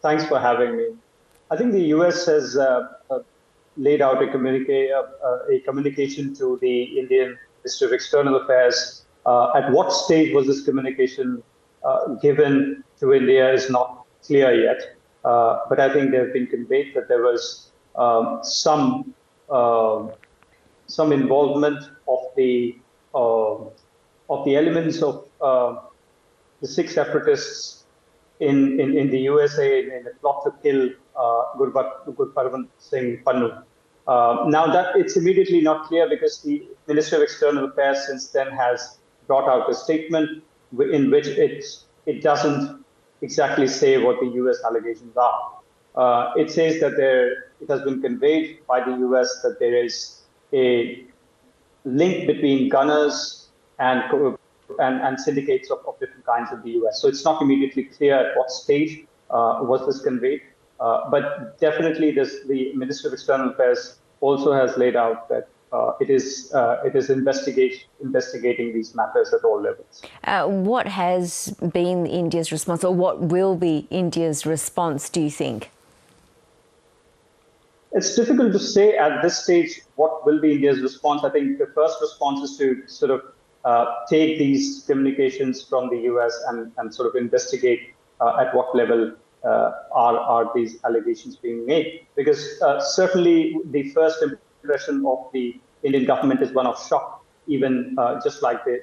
Thanks for having me. I think the US has laid out a communication to the Indian Ministry of External Affairs. At what stage was this communication given to India is not clear yet. But I think there have been conveyed that there was uh, some involvement uh, of the elements of the Sikh separatists in the USA in a plot to kill Gurpatwant Singh Pannu. Now that it's immediately not clear because the Ministry of External Affairs since then has brought out a statement in which it doesn't exactly say what the US allegations are. It says that it has been conveyed by the US that there is a link between gunners and and syndicates of different kinds in the US. So it's not immediately clear at what stage was this conveyed, but definitely the Ministry of External Affairs also has laid out that it is investigating these matters at all levels. What has been India's response, or what will be India's response, do you think? It's difficult to say at this stage what will be India's response. I think the first response is to sort of take these communications from the US and sort of investigate at what level are these allegations being made. Because certainly the first impression of the Indian government is one of shock, even just like the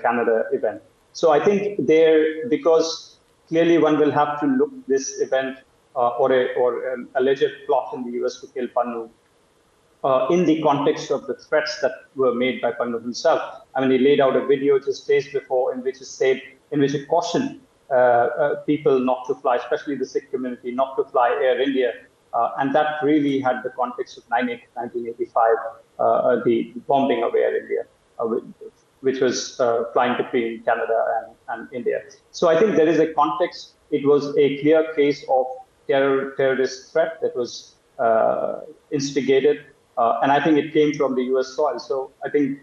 Canada event. So I think because clearly one will have to look this event or an alleged plot in the US to kill Pannu in the context of the threats that were made by Pannu himself. I mean, he laid out a video just days before in which it cautioned people not to fly, especially the Sikh community, not to fly Air India. And that really had the context of 1985, the bombing of Air India, which was flying between Canada and India. So I think there is a context. It was a clear case of terrorist threat that was instigated. And I think it came from the US soil. So I think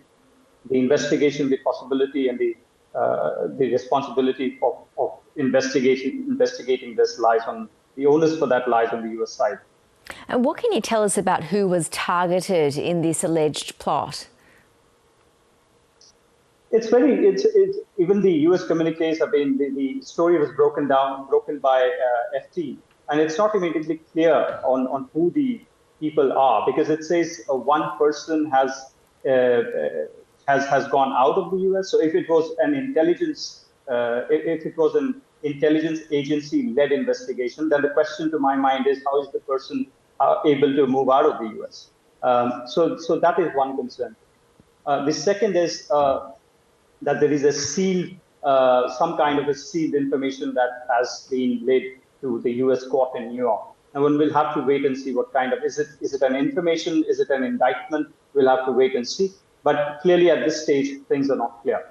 the investigation, the possibility, and the responsibility of investigating this lies on the onus for that lies on the US side. And what can you tell us about who was targeted in this alleged plot? It's even the US communiques have been, the story was broken by FT. And it's not immediately clear on who the people are, because it says one person has gone out of the US. So if it was an intelligence agency-led investigation, then the question to my mind is, how is the person able to move out of the US? So that is one concern. The second is that there is a sealed, some kind of a sealed information that has been laid to the US court in New York. And one will have to wait and see what kind of, is it an information? Is it an indictment? We'll have to wait and see. But clearly at this stage, things are not clear.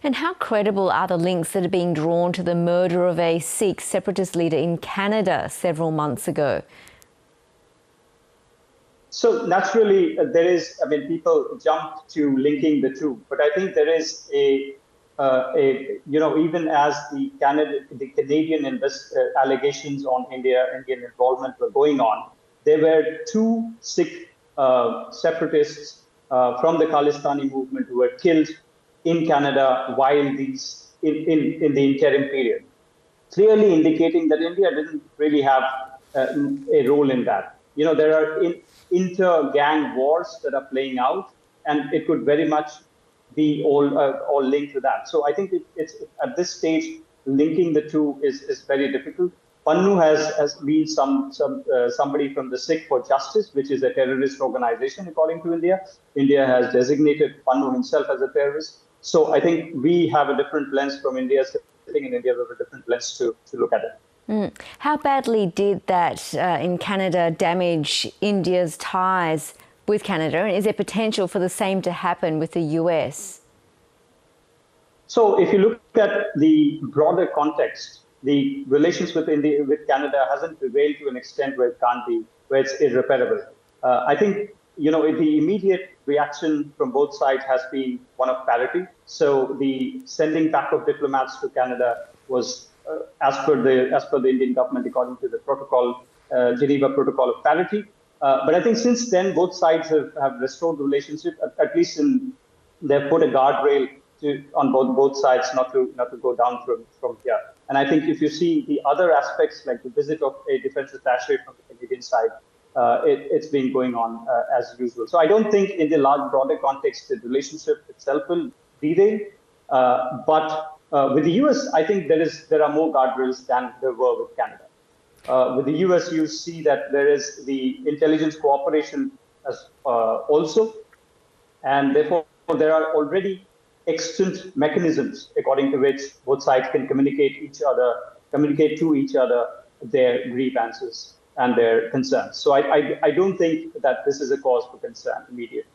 And how credible are the links that are being drawn to the murder of a Sikh separatist leader in Canada several months ago? So naturally, people jumped to linking the two, but I think there is even as the Canadian allegations on Indian involvement were going on, there were two Sikh separatists from the Khalistani movement who were killed in Canada while in the interim period, clearly indicating that India didn't really have a role in that. There are inter-gang wars that are playing out, and it could very much be all linked to that. So I think it's at this stage, linking the two is very difficult. Pannu has been somebody from the Sikh for Justice, which is a terrorist organization, according to India. India has designated Pannu himself as a terrorist. So I think we have a different lens from India, sitting in India, we have a different lens to look at it. How badly did that in Canada damage India's ties with Canada? And is there potential for the same to happen with the US? So if you look at the broader context, the relations with Canada hasn't prevailed to an extent where it can't be, where it's irreparable. I think, the immediate reaction from both sides has been one of parity. So the sending back of diplomats to Canada was as per the Indian government, according to the protocol, Geneva Protocol of Parity. But I think since then, both sides have restored the relationship, at least they've put a guardrail on both sides not to go down from here. And I think if you see the other aspects, like the visit of a defense attaché from the Canadian side, it's been going on as usual. So I don't think in the large broader context, the relationship itself will derail. But with the US, I think there are more guardrails than there were with Canada. With the US, you see that there is the intelligence cooperation as also, and therefore there are already extant mechanisms according to which both sides can communicate to each other their grievances and their concerns. So I don't think that this is a cause for concern immediately.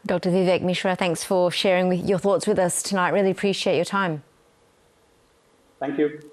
Dr. Vivek Mishra, thanks for sharing your thoughts with us tonight. Really appreciate your time. Thank you.